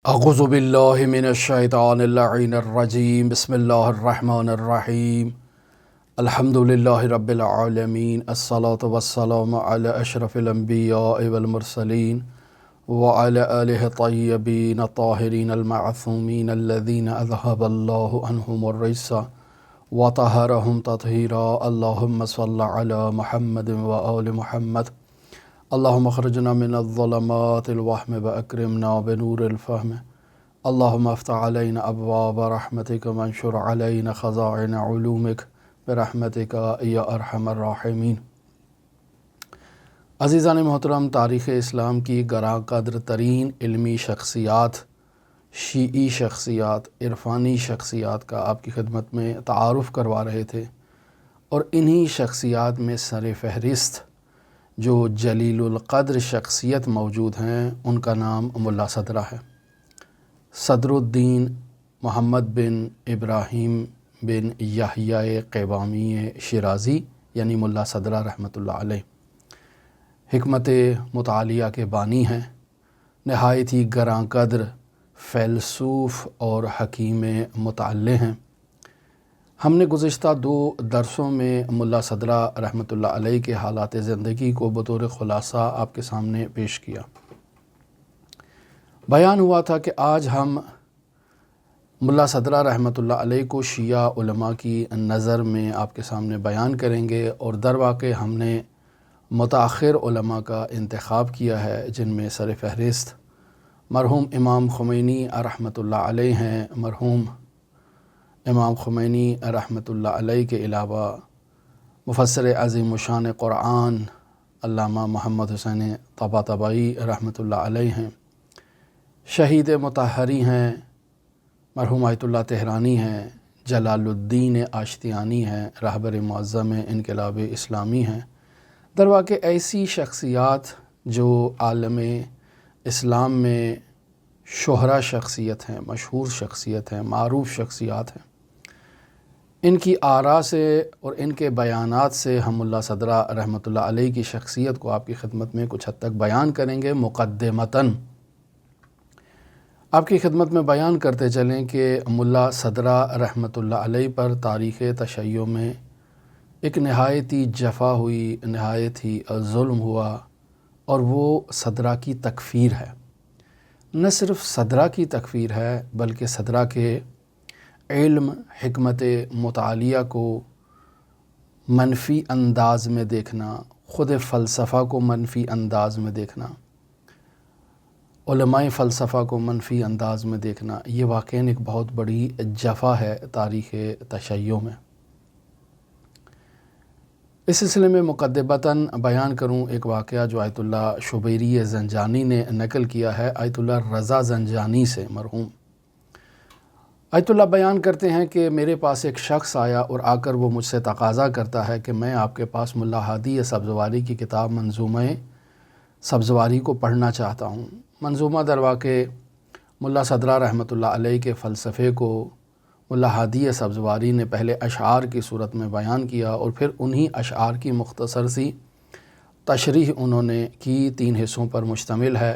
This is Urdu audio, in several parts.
اعوذ باللہ من الشیطان اللعین الرجیم بسم اللہ الرحمن الرحیم الحمد للہ رب العالمین الصلاة والسلام علی اشرف الانبیاء والمرسلین وعلی آلہ طیبین الطاہرین المعصومین الذین اذہب اللہ عنہم الرجس وطہرہم تطہیرا اللہم صل علی محمد وآل محمد اللہم اخرجنا من الظلمات الوہم واکرمنا بنور الفہم اللہم افتح علینا ابواب رحمتک وانشر علینا خزائن علومک برحمتک یا ارحم الراحمین۔ عزیزان محترم، تاریخ اسلام کی گراں قدر ترین علمی شخصیات، شیعی شخصیات، عرفانی شخصیات کا آپ کی خدمت میں تعارف کروا رہے تھے، اور انہی شخصیات میں سر فہرست جو جلیل القدر شخصیت موجود ہیں ان کا نام ملا صدرہ ہے۔ صدر الدین محمد بن ابراہیم بن یحییٰ قیوامی شیرازی یعنی ملا صدرہ رحمۃ اللہ علیہ حکمت مطالعہ کے بانی ہیں، نہایت ہی گراں قدر فیلسوف اور حکیم متعلع ہیں۔ ہم نے گزشتہ 2 درسوں میں ملا صدرہ رحمۃ اللہ علیہ کے حالات زندگی کو بطور خلاصہ آپ کے سامنے پیش کیا۔ بیان ہوا تھا کہ آج ہم ملا صدرہ رحمۃ اللہ علیہ کو شیعہ علماء کی نظر میں آپ کے سامنے بیان کریں گے، اور در واقع ہم نے متاخر علماء کا انتخاب کیا ہے، جن میں سر فہرست مرحوم امام خمینی رحمۃ اللہ علیہ ہیں۔ مرحوم امام خمینی رحمۃ اللہ علیہ کے علاوہ مفسر عظیم الشان قرآن علامہ محمد حسین طباطبائی رحمۃ اللہ علیہ ہیں، شہید مطہری ہیں، مرحوم آیت اللہ تہرانی ہیں، جلال الدین آشتیانی ہیں، رہبر معظم انقلاب اسلامی ہیں۔ در واقع ایسی شخصیات جو عالم اسلام میں شہرا شخصیت ہیں، مشہور شخصیت ہیں، معروف شخصیات ہیں، ان کی آراء سے اور ان کے بیانات سے ہم ملا صدرہ رحمۃ اللہ علیہ کی شخصیت کو آپ کی خدمت میں کچھ حد تک بیان کریں گے۔ مقدمتاً آپ کی خدمت میں بیان کرتے چلیں کہ ملا صدرہ رحمۃ اللہ علیہ پر تاریخ تشیع میں ایک نہایت ہی جفا ہوئی، نہایت ہی ظلم ہوا، اور وہ صدرہ کی تکفیر ہے۔ نہ صرف صدرہ کی تکفیر ہے بلکہ صدرہ کے علم، حکمت مطالعہ کو منفی انداز میں دیکھنا، خود فلسفہ کو منفی انداز میں دیکھنا، علماء فلسفہ کو منفی انداز میں دیکھنا، یہ واقعاً ایک بہت بڑی جفا ہے تاریخ تشیع میں۔ اس سلسلے میں مقدمتاً بیان کروں ایک واقعہ جو آیت اللہ شبیری زنجانی نے نقل کیا ہے، آیت اللہ رضا زنجانی سے مرحوم۔ آیت اللہ بیان کرتے ہیں کہ میرے پاس ایک شخص آیا اور آ کر وہ مجھ سے تقاضا کرتا ہے کہ میں آپ کے پاس ملا ہادی سبزواری کی کتاب منظومہ سبزواری کو پڑھنا چاہتا ہوں۔ منظومہ در واقع ملا صدرہ رحمۃ اللہ علیہ کے فلسفے کو ملا ہادی سبزواری نے پہلے اشعار کی صورت میں بیان کیا، اور پھر انہی اشعار کی مختصر سی تشریح انہوں نے کی۔ 3 حصوں پر مشتمل ہے۔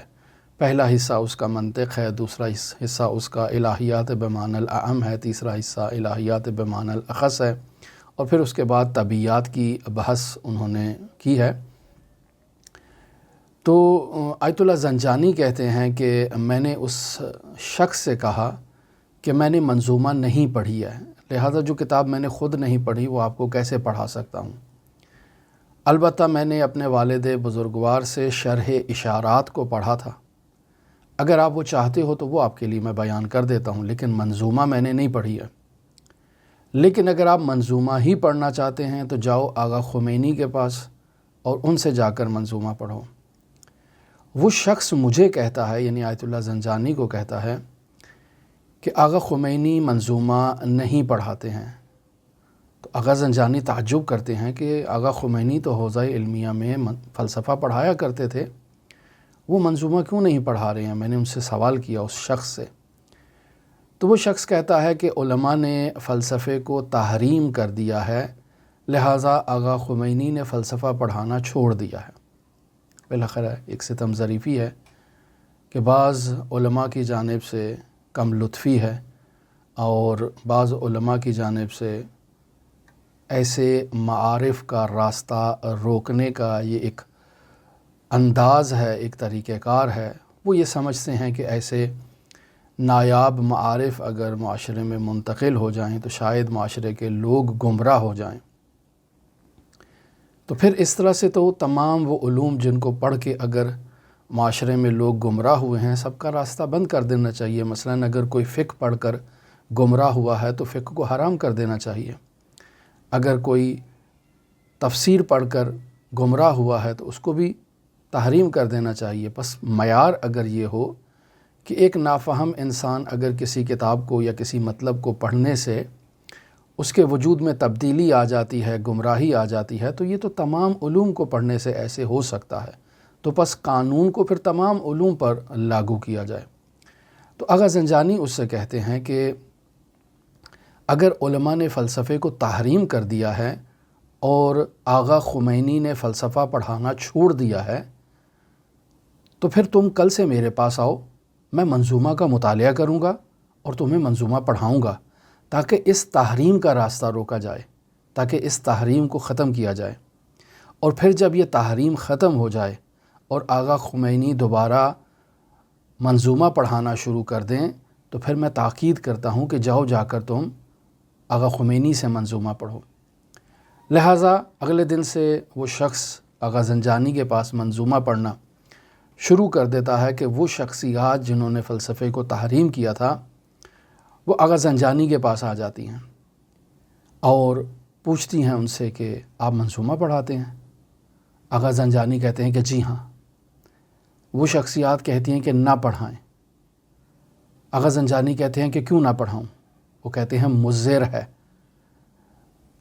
پہلا حصہ اس کا منطق ہے، دوسرا حصہ اس کا الہیات بمعنی الاعم ہے، تیسرا حصہ الہیات بمعنی الاخص ہے، اور پھر اس کے بعد طبیعیات کی بحث انہوں نے کی ہے۔ تو آیت اللہ زنجانی کہتے ہیں کہ میں نے اس شخص سے کہا کہ میں نے منظومہ نہیں پڑھی ہے، لہذا جو کتاب میں نے خود نہیں پڑھی وہ آپ کو کیسے پڑھا سکتا ہوں۔ البتہ میں نے اپنے والد بزرگوار سے شرح اشارات کو پڑھا تھا، اگر آپ وہ چاہتے ہو تو وہ آپ کے لیے میں بیان کر دیتا ہوں، لیکن منظومہ میں نے نہیں پڑھی ہے۔ لیکن اگر آپ منظومہ ہی پڑھنا چاہتے ہیں تو جاؤ آغا خمینی کے پاس اور ان سے جا کر منظومہ پڑھو۔ وہ شخص مجھے کہتا ہے، یعنی آیت اللہ زنجانی کو کہتا ہے کہ آغا خمینی منظومہ نہیں پڑھاتے ہیں۔ تو آغا زنجانی تعجب کرتے ہیں کہ آغا خمینی تو حوزہ علمیہ میں فلسفہ پڑھایا کرتے تھے، وہ منظومہ کیوں نہیں پڑھا رہے ہیں؟ میں نے ان سے سوال کیا، اس شخص سے۔ تو وہ شخص کہتا ہے کہ علماء نے فلسفے کو تحریم کر دیا ہے، لہٰذا آغا خمینی نے فلسفہ پڑھانا چھوڑ دیا ہے۔ بالاخرہ ایک ستم ظریفی ہے کہ بعض علماء کی جانب سے کم لطفی ہے اور بعض علماء کی جانب سے ایسے معارف کا راستہ روکنے کا یہ ایک انداز ہے، ایک طریقہ کار ہے۔ وہ یہ سمجھتے ہیں کہ ایسے نایاب معارف اگر معاشرے میں منتقل ہو جائیں تو شاید معاشرے کے لوگ گمراہ ہو جائیں۔ تو پھر اس طرح سے تو تمام وہ علوم جن کو پڑھ کے اگر معاشرے میں لوگ گمراہ ہوئے ہیں، سب کا راستہ بند کر دینا چاہیے۔ مثلاً اگر کوئی فقہ پڑھ کر گمراہ ہوا ہے تو فقہ کو حرام کر دینا چاہیے۔ اگر کوئی تفسیر پڑھ کر گمراہ ہوا ہے تو اس کو بھی تحریم کر دینا چاہیے۔ بس معیار اگر یہ ہو کہ ایک نافہم انسان اگر کسی کتاب کو یا کسی مطلب کو پڑھنے سے اس کے وجود میں تبدیلی آ جاتی ہے، گمراہی آ جاتی ہے، تو یہ تو تمام علوم کو پڑھنے سے ایسے ہو سکتا ہے۔ تو بس قانون کو پھر تمام علوم پر لاگو کیا جائے۔ تو آغا زنجانی اس سے کہتے ہیں کہ اگر علماء نے فلسفے کو تحریم کر دیا ہے اور آغا خمینی نے فلسفہ پڑھانا چھوڑ دیا ہے، تو پھر تم کل سے میرے پاس آؤ، میں منظومہ کا مطالعہ کروں گا اور تمہیں منظومہ پڑھاؤں گا تاکہ اس تحریم کا راستہ روکا جائے، تاکہ اس تحریم کو ختم کیا جائے۔ اور پھر جب یہ تحریم ختم ہو جائے اور آغا خمینی دوبارہ منظومہ پڑھانا شروع کر دیں تو پھر میں تاکید کرتا ہوں کہ جاؤ جا کر تم آغا خمینی سے منظومہ پڑھو۔ لہٰذا اگلے دن سے وہ شخص آغا زنجانی کے پاس منظومہ پڑھنا شروع کر دیتا ہے کہ وہ شخصیات جنہوں نے فلسفے کو تحریم کیا تھا وہ آغا زنجانی کے پاس آ جاتی ہیں اور پوچھتی ہیں ان سے کہ آپ منظومہ پڑھاتے ہیں؟ آغا زنجانی کہتے ہیں کہ جی ہاں۔ وہ شخصیات کہتی ہیں کہ نہ پڑھائیں۔ آغا زنجانی کہتے ہیں کہ کیوں نہ پڑھاؤں؟ وہ کہتے ہیں مضر ہے۔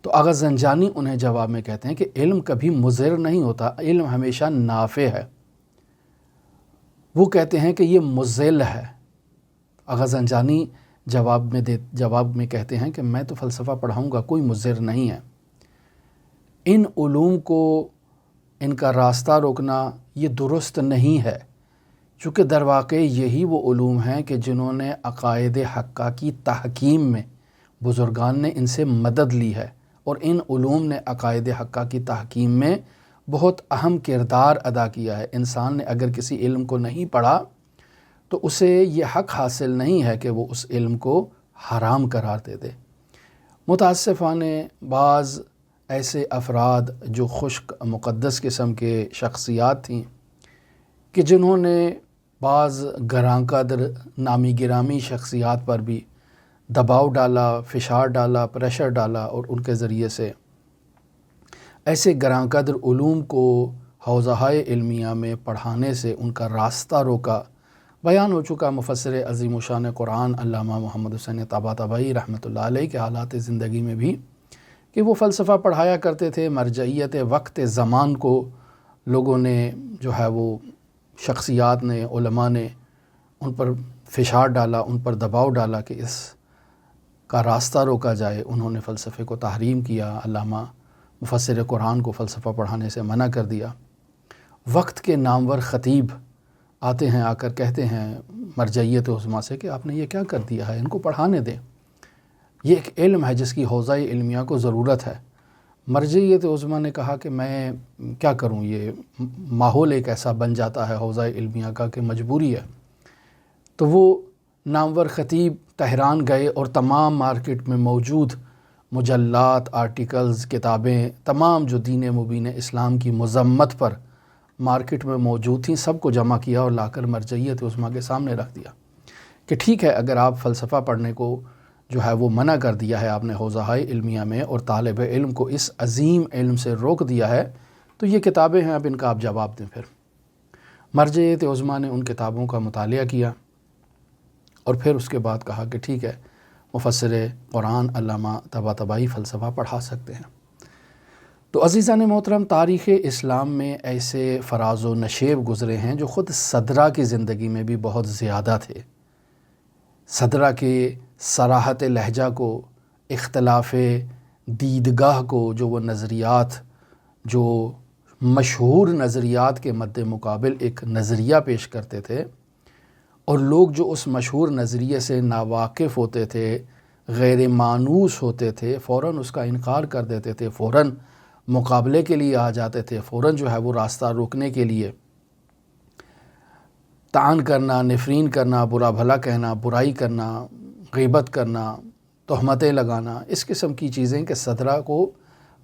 تو آغا زنجانی انہیں جواب میں کہتے ہیں کہ علم کبھی مضر نہیں ہوتا، علم ہمیشہ نافع ہے۔ وہ کہتے ہیں کہ یہ مضل ہے۔ آغا زنجانی جواب میں کہتے ہیں کہ میں تو فلسفہ پڑھاؤں گا، کوئی مضر نہیں ہے۔ ان علوم کو ان کا راستہ روکنا یہ درست نہیں ہے، چونکہ در واقع یہی وہ علوم ہیں کہ جنہوں نے عقائد حقہ کی تحکیم میں بزرگان نے ان سے مدد لی ہے، اور ان علوم نے عقائد حقہ کی تحکیم میں بہت اہم کردار ادا کیا ہے۔ انسان نے اگر کسی علم کو نہیں پڑھا تو اسے یہ حق حاصل نہیں ہے کہ وہ اس علم کو حرام قرار دے دے۔ متاسفانہ بعض ایسے افراد جو خشک مقدس قسم کے شخصیات تھیں کہ جنہوں نے بعض گراں قدر نامی گرامی شخصیات پر بھی دباؤ ڈالا، فشار ڈالا، پریشر ڈالا، اور ان کے ذریعے سے ایسے گراں قدر علوم کو حوزہائے علمیہ میں پڑھانے سے ان کا راستہ روکا۔ بیان ہو چکا مفسر عظیم الشان قرآن علامہ محمد حسین طباطبائی رحمۃ اللہ علیہ کے حالات زندگی میں بھی کہ وہ فلسفہ پڑھایا کرتے تھے۔ مرجعیت وقت زمان کو لوگوں نے جو ہے وہ شخصیات نے، علماء نے ان پر فشار ڈالا، ان پر دباؤ ڈالا کہ اس کا راستہ روکا جائے۔ انہوں نے فلسفے کو تحریم کیا، علامہ مفسر قرآن کو فلسفہ پڑھانے سے منع کر دیا۔ وقت کے نامور خطیب آتے ہیں، آ کر کہتے ہیں مرجعیت عظمیٰ سے کہ آپ نے یہ کیا کر دیا ہے، ان کو پڑھانے دیں، یہ ایک علم ہے جس کی حوزہ علمیہ کو ضرورت ہے۔ مرجعیت عظمیٰ نے کہا کہ میں کیا کروں، یہ ماحول ایک ایسا بن جاتا ہے حوزہ علمیہ کا کہ مجبوری ہے۔ تو وہ نامور خطیب تہران گئے اور تمام مارکیٹ میں موجود مجلات، آرٹیکلز، کتابیں، تمام جو دین مبین اسلام کی مذمت پر مارکیٹ میں موجود تھیں، سب کو جمع کیا اور لا کر مرجعیت عظمیٰ کے سامنے رکھ دیا کہ ٹھیک ہے، اگر آپ فلسفہ پڑھنے کو جو ہے وہ منع کر دیا ہے آپ نے حوزہائے علمیہ میں، اور طالب علم کو اس عظیم علم سے روک دیا ہے، تو یہ کتابیں ہیں، اب ان کا آپ جواب دیں۔ پھر مرجعیت عظمیٰ نے ان کتابوں کا مطالعہ کیا اور پھر اس کے بعد کہا کہ ٹھیک ہے، مفسر قرآن علامہ طباطبائی فلسفہ پڑھا سکتے ہیں۔ تو عزیزان محترم، تاریخ اسلام میں ایسے فراز و نشیب گزرے ہیں جو خود صدرہ کی زندگی میں بھی بہت زیادہ تھے۔ صدرہ کے صراحت لہجہ کو، اختلاف دیدگاہ کو، جو وہ نظریات، جو مشہور نظریات کے مد مقابل ایک نظریہ پیش کرتے تھے، اور لوگ جو اس مشہور نظریے سے ناواقف ہوتے تھے، غیر مانوس ہوتے تھے، فوراً اس کا انکار کر دیتے تھے، فوراً مقابلے کے لیے آ جاتے تھے، فوراً جو ہے وہ راستہ روکنے کے لیے طعن کرنا، نفرین کرنا، برا بھلا کہنا، برائی کرنا، غیبت کرنا، تہمتیں لگانا، اس قسم کی چیزیں کہ صدرہ کو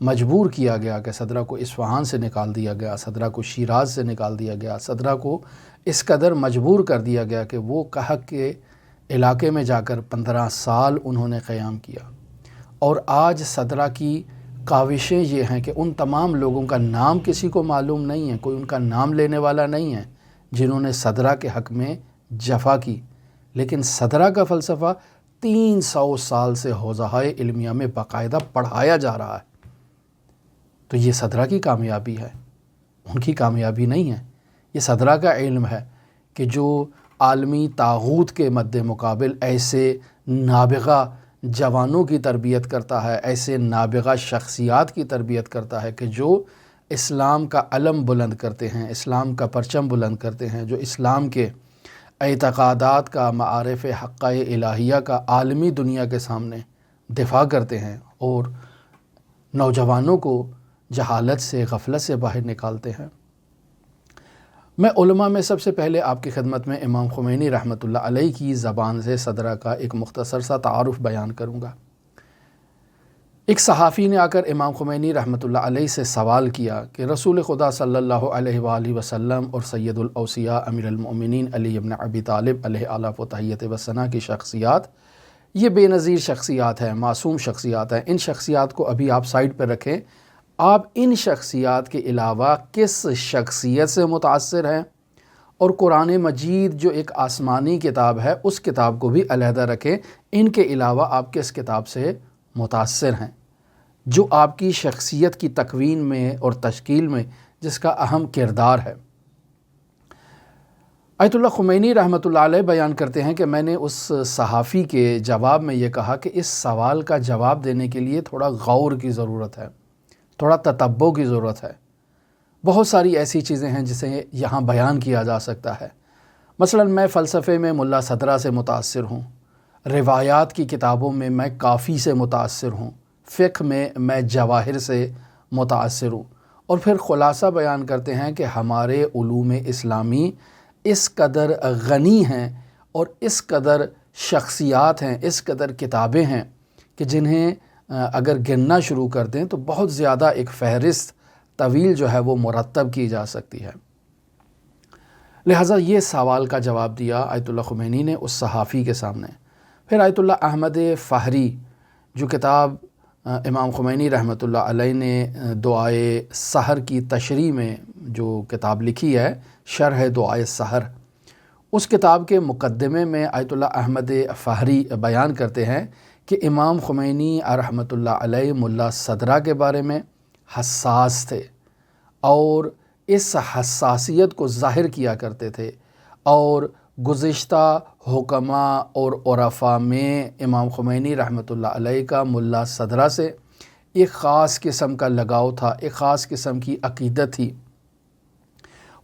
مجبور کیا گیا، کہ صدرہ کو اصفہان سے نکال دیا گیا، صدرہ کو شیراز سے نکال دیا گیا، صدرہ کو اس قدر مجبور کر دیا گیا کہ وہ کہک کے علاقے میں جا کر 15 سال انہوں نے قیام کیا۔ اور آج صدرہ کی کاوشیں یہ ہیں کہ ان تمام لوگوں کا نام کسی کو معلوم نہیں ہے، کوئی ان کا نام لینے والا نہیں ہے جنہوں نے صدرہ کے حق میں جفا کی، لیکن صدرہ کا فلسفہ 300 سال سے حوزہائے علمیہ میں باقاعدہ پڑھایا جا رہا ہے۔ تو یہ صدرہ کی کامیابی ہے، ان کی کامیابی نہیں ہے۔ یہ صدرہ کا علم ہے کہ جو عالمی طاغوت کے مد مقابل ایسے نابغہ جوانوں کی تربیت کرتا ہے، ایسے نابغہ شخصیات کی تربیت کرتا ہے کہ جو اسلام کا علم بلند کرتے ہیں، اسلام کا پرچم بلند کرتے ہیں، جو اسلام کے اعتقادات کا، معارف حقہ الہیہ کا عالمی دنیا کے سامنے دفاع کرتے ہیں اور نوجوانوں کو جہالت سے، غفلت سے باہر نکالتے ہیں۔ میں علماء میں سب سے پہلے آپ کی خدمت میں امام خمینی رحمۃ اللہ علیہ کی زبان سے صدرہ کا ایک مختصر سا تعارف بیان کروں گا۔ ایک صحافی نے آ کر امام خمینی رحمۃ اللہ علیہ سے سوال کیا کہ رسول خدا صلی اللہ علیہ وآلہ وسلم اور سید الاوصیاء امیر المؤمنین علی بن ابی طالب علیہ آلاف و تحیت و ثنا کی شخصیات یہ بے نظیر شخصیات ہیں، معصوم شخصیات ہیں، ان شخصیات کو ابھی آپ سائڈ پہ رکھیں، آپ ان شخصیات کے علاوہ کس شخصیت سے متاثر ہیں؟ اور قرآن مجید جو ایک آسمانی کتاب ہے اس کتاب کو بھی علیحدہ رکھیں، ان کے علاوہ آپ کس کتاب سے متاثر ہیں جو آپ کی شخصیت کی تکوین میں اور تشکیل میں جس کا اہم کردار ہے۔ آیت اللہ خمینی رحمۃ اللہ علیہ بیان کرتے ہیں کہ میں نے اس صحافی کے جواب میں یہ کہا کہ اس سوال کا جواب دینے کے لیے تھوڑا غور کی ضرورت ہے، تھوڑا تتبع کی ضرورت ہے۔ بہت ساری ایسی چیزیں ہیں جسے یہاں بیان کیا جا سکتا ہے۔ مثلا میں فلسفے میں ملا صدرہ سے متاثر ہوں، روایات کی کتابوں میں میں کافی سے متاثر ہوں، فقہ میں میں جواہر سے متاثر ہوں، اور پھر خلاصہ بیان کرتے ہیں کہ ہمارے علوم اسلامی اس قدر غنی ہیں اور اس قدر شخصیات ہیں، اس قدر کتابیں ہیں کہ جنہیں اگر گننا شروع کر دیں تو بہت زیادہ ایک فہرست طویل جو ہے وہ مرتب کی جا سکتی ہے۔ لہٰذا یہ سوال کا جواب دیا آیت اللہ خمینی نے اس صحافی کے سامنے۔ پھر آیت اللہ احمد فہری جو کتاب امام خمینی رحمۃ اللہ علیہ نے دعائے سحر کی تشریح میں جو کتاب لکھی ہے، شرح دعائے سحر، اس کتاب کے مقدمے میں آیت اللہ احمد فہری بیان کرتے ہیں کہ امام خمینی رحمۃ اللہ علیہ ملا صدرہ کے بارے میں حساس تھے اور اس حساسیت کو ظاہر کیا کرتے تھے، اور گزشتہ حکماء اور عرفاء میں امام خمینی رحمۃ اللہ علیہ کا ملا صدرہ سے ایک خاص قسم کا لگاؤ تھا، ایک خاص قسم کی عقیدت تھی۔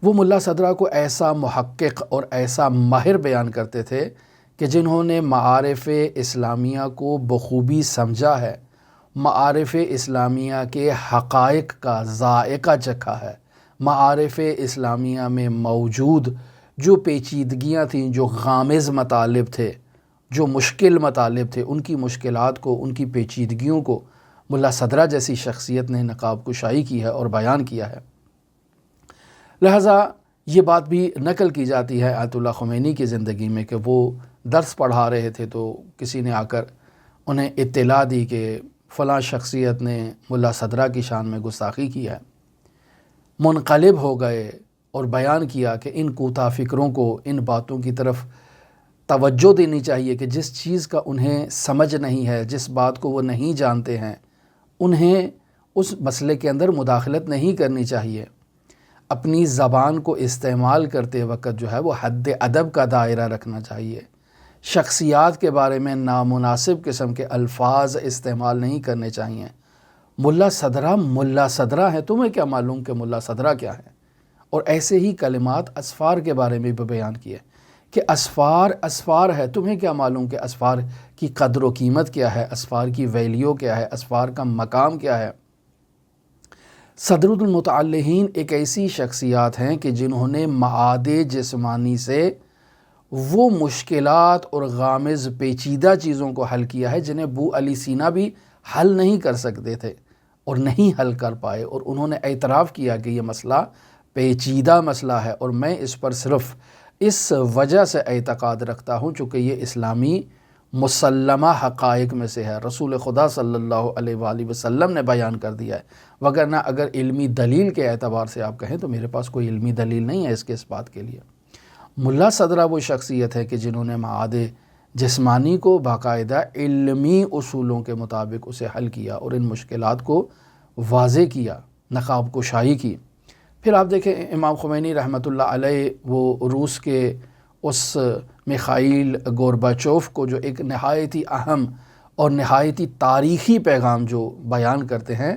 وہ ملا صدرہ کو ایسا محقق اور ایسا ماہر بیان کرتے تھے کہ جنہوں نے معارف اسلامیہ کو بخوبی سمجھا ہے، معارف اسلامیہ کے حقائق کا ذائقہ چکھا ہے، معارف اسلامیہ میں موجود جو پیچیدگیاں تھیں، جو غامض مطالب تھے، جو مشکل مطالب تھے، ان کی مشکلات کو، ان کی پیچیدگیوں کو ملا صدرہ جیسی شخصیت نے نقاب کشائی کی ہے اور بیان کیا ہے۔ لہٰذا یہ بات بھی نقل کی جاتی ہے آیت اللہ خمینی کی زندگی میں کہ وہ درس پڑھا رہے تھے تو کسی نے آ کر انہیں اطلاع دی کہ فلاں شخصیت نے ملا صدرہ کی شان میں گستاخی کی ہے۔ منقلب ہو گئے اور بیان کیا کہ ان کوتاہ فکروں کو، ان باتوں کی طرف توجہ دینی چاہیے کہ جس چیز کا انہیں سمجھ نہیں ہے، جس بات کو وہ نہیں جانتے ہیں، انہیں اس مسئلے کے اندر مداخلت نہیں کرنی چاہیے۔ اپنی زبان کو استعمال کرتے وقت جو ہے وہ حد ادب کا دائرہ رکھنا چاہیے۔ شخصیات کے بارے میں نامناسب قسم کے الفاظ استعمال نہیں کرنے چاہیے۔ ملا صدرہ ہیں، تمہیں کیا معلوم کہ ملا صدرہ کیا ہے؟ اور ایسے ہی کلمات اسفار کے بارے میں بھی بیان کیے کہ اسفار ہے، تمہیں کیا معلوم کہ اسفار کی قدر و قیمت کیا ہے، اسفار کی ویلیو کیا ہے، اسفار کا مقام کیا ہے۔ صدرۃ المتعلہین ایک ایسی شخصیات ہیں کہ جنہوں نے معاد جسمانی سے وہ مشکلات اور غامض پیچیدہ چیزوں کو حل کیا ہے جنہیں ابو علی سینا بھی حل نہیں کر سکتے تھے اور نہیں حل کر پائے، اور انہوں نے اعتراف کیا کہ یہ مسئلہ پیچیدہ مسئلہ ہے اور میں اس پر صرف اس وجہ سے اعتقاد رکھتا ہوں چونکہ یہ اسلامی مسلمہ حقائق میں سے ہے، رسول خدا صلی اللہ علیہ وآلہ وسلم نے بیان کر دیا ہے، وگرنہ اگر علمی دلیل کے اعتبار سے آپ کہیں تو میرے پاس کوئی علمی دلیل نہیں ہے اس بات کے لیے۔ ملا صدرہ وہ شخصیت ہے کہ جنہوں نے معاد جسمانی کو باقاعدہ علمی اصولوں کے مطابق اسے حل کیا اور ان مشکلات کو واضح کیا، نقاب کشائی کی۔ پھر آپ دیکھیں امام خمینی رحمۃ اللہ علیہ وہ روس کے اس میخائیل گورباچوف کو جو ایک نہایتی اہم اور نہایتی تاریخی پیغام جو بیان کرتے ہیں،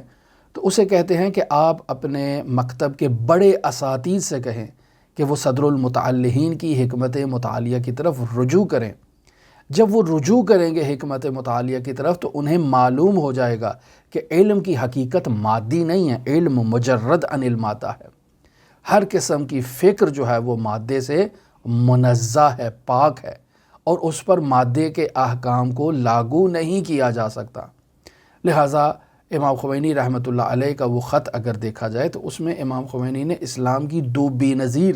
تو اسے کہتے ہیں کہ آپ اپنے مکتب کے بڑے اساتذہ سے کہیں کہ وہ صدر المتعلہین کی حکمت مطالعہ کی طرف رجوع کریں۔ جب وہ رجوع کریں گے حکمت مطالعہ کی طرف تو انہیں معلوم ہو جائے گا کہ علم کی حقیقت مادی نہیں ہے، علم مجرد عن المادہ ہے۔ ہر قسم کی فکر جو ہے وہ مادے سے منزہ ہے، پاک ہے، اور اس پر مادے کے احکام کو لاگو نہیں کیا جا سکتا۔ لہٰذا امام خمینی رحمۃ اللہ علیہ کا وہ خط اگر دیکھا جائے تو اس میں امام خمینی نے اسلام کی دو بے نظیر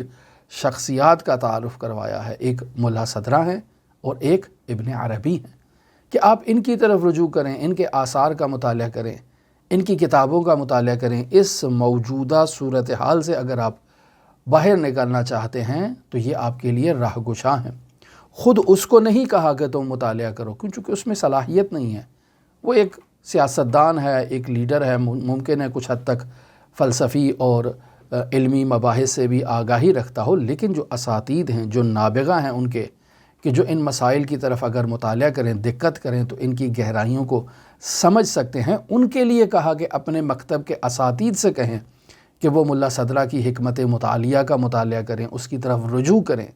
شخصیات کا تعارف کروایا ہے، ایک ملا صدرہ ہیں اور ایک ابن عربی ہیں، کہ آپ ان کی طرف رجوع کریں، ان کے آثار کا مطالعہ کریں، ان کی کتابوں کا مطالعہ کریں۔ اس موجودہ صورتحال سے اگر آپ باہر نکلنا چاہتے ہیں تو یہ آپ کے لیے راہ گشا ہیں۔ خود اس کو نہیں کہا کہ تم مطالعہ کرو کیونکہ اس میں صلاحیت نہیں ہے، وہ ایک سیاستدان ہے، ایک لیڈر ہے، ممکن ہے کچھ حد تک فلسفی اور علمی مباحث سے بھی آگاہی رکھتا ہو، لیکن جو اساتید ہیں، جو نابغہ ہیں ان کے، کہ جو ان مسائل کی طرف اگر مطالعہ کریں، دقت کریں تو ان کی گہرائیوں کو سمجھ سکتے ہیں، ان کے لیے کہا کہ اپنے مکتب کے اساتید سے کہیں کہ وہ ملا صدرہ کی حکمت مطالعہ کا مطالعہ کریں، اس کی طرف رجوع کریں،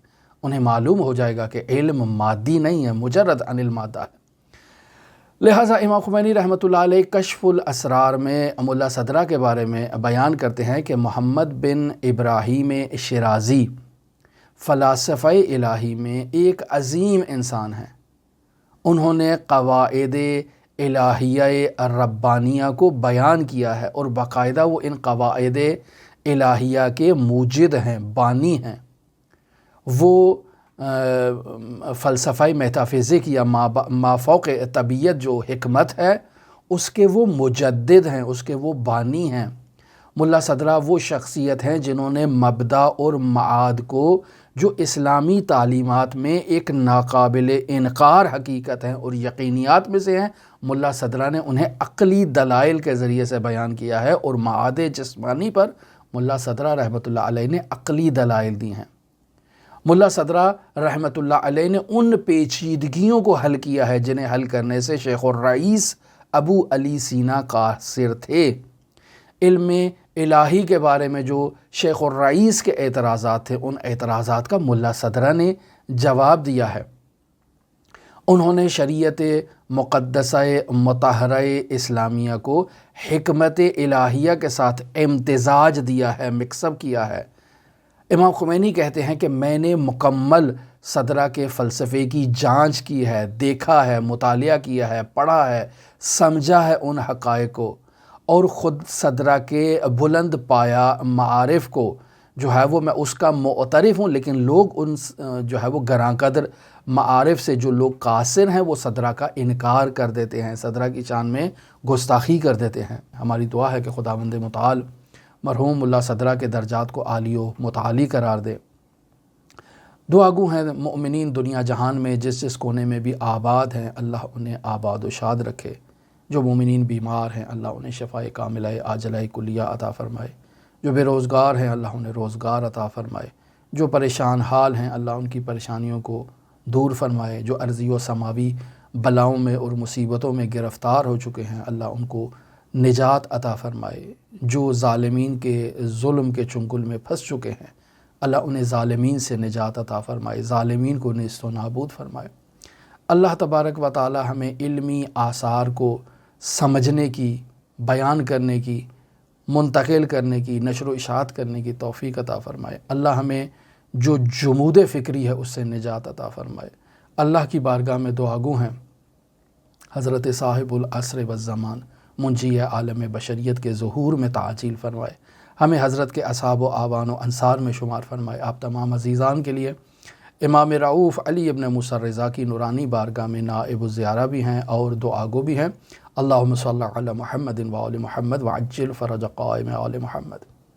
انہیں معلوم ہو جائے گا کہ علم مادی نہیں ہے، مجرد عن المادہ ہے۔ لہٰذا امام خمینی رحمۃ اللہ علیہ کشف الاسرار میں ملا صدرہ کے بارے میں بیان کرتے ہیں کہ محمد بن ابراہیم شیرازی فلاسفہ الہی میں ایک عظیم انسان ہیں، انہوں نے قواعد الہیہ ربانیہ کو بیان کیا ہے اور باقاعدہ وہ ان قواعد الہیہ کے موجد ہیں، بانی ہیں۔ وہ فلسفہ میتافزک یا مافوق طبیعت جو حکمت ہے اس کے وہ مجدد ہیں، اس کے وہ بانی ہیں۔ ملا صدرہ وہ شخصیت ہیں جنہوں نے مبدا اور معاد کو جو اسلامی تعلیمات میں ایک ناقابل انکار حقیقت ہیں اور یقینیات میں سے ہیں، ملا صدرہ نے انہیں عقلی دلائل کے ذریعے سے بیان کیا ہے، اور معاد جسمانی پر ملا صدرہ رحمۃ اللہ علیہ نے عقلی دلائل دی ہیں۔ ملا صدرہ رحمۃ اللہ علیہ نے ان پیچیدگیوں کو حل کیا ہے جنہیں حل کرنے سے شیخ الرئیس ابو علی سینا قاصر تھے۔ علم الہی کے بارے میں جو شیخ الرئیس کے اعتراضات تھے، ان اعتراضات کا ملا صدرہ نے جواب دیا ہے۔ انہوں نے شریعت مقدسہ مطہرہ اسلامیہ کو حکمت الہیہ کے ساتھ امتزاج دیا ہے، مکس اپ کیا ہے۔ امام خمینی کہتے ہیں کہ میں نے مکمل صدرہ کے فلسفے کی جانچ کی ہے، دیکھا ہے، مطالعہ کیا ہے، پڑھا ہے، سمجھا ہے ان حقائق کو، اور خود صدرہ کے بلند پایا معارف کو جو ہے وہ میں اس کا معترف ہوں، لیکن لوگ ان جو ہے وہ گراں قدر معارف سے جو لوگ قاصر ہیں وہ صدرہ کا انکار کر دیتے ہیں، صدرہ کی شان میں گستاخی کر دیتے ہیں۔ ہماری دعا ہے کہ خداوند متعال مرحوم ملا صدرہ کے درجات کو عالی و متعالی قرار دے۔ دعا گو ہیں مؤمنین دنیا جہان میں جس کونے میں بھی آباد ہیں، اللہ انہیں آباد و شاد رکھے۔ جو مومنین بیمار ہیں اللہ انہیں شفاء کاملہ عاجلہ کلیہ عطا فرمائے۔ جو بے روزگار ہیں اللہ انہیں روزگار عطا فرمائے۔ جو پریشان حال ہیں اللہ ان کی پریشانیوں کو دور فرمائے۔ جو عرضی و سماوی بلاؤں میں اور مصیبتوں میں گرفتار ہو چکے ہیں اللہ ان کو نجات عطا فرمائے۔ جو ظالمین کے ظلم کے چنگل میں پھنس چکے ہیں اللہ انہیں ظالمین سے نجات عطا فرمائے، ظالمین کو نیست و نابود فرمائے۔ اللہ تبارک و تعالی ہمیں علمی آثار کو سمجھنے کی، بیان کرنے کی، منتقل کرنے کی، نشر و اشاعت کرنے کی توفیق عطا فرمائے۔ اللہ ہمیں جو جمود فکری ہے اس سے نجات عطا فرمائے۔ اللہ کی بارگاہ میں دعا گو ہیں حضرت صاحب العصر والزمان منجی عالم بشریت کے ظہور میں تعجیل فرمائے، ہمیں حضرت کے اصحاب و آوان و انصار میں شمار فرمائے۔ آپ تمام عزیزان کے لیے امام رعوف علی ابن موسیٰ رضا کی نورانی بارگاہ میں نائب الزیارہ بھی ہیں اور دعا گو بھی ہیں۔ اللہم صلی علی محمد و آل محمد وعجل فرج قائم آل محمد۔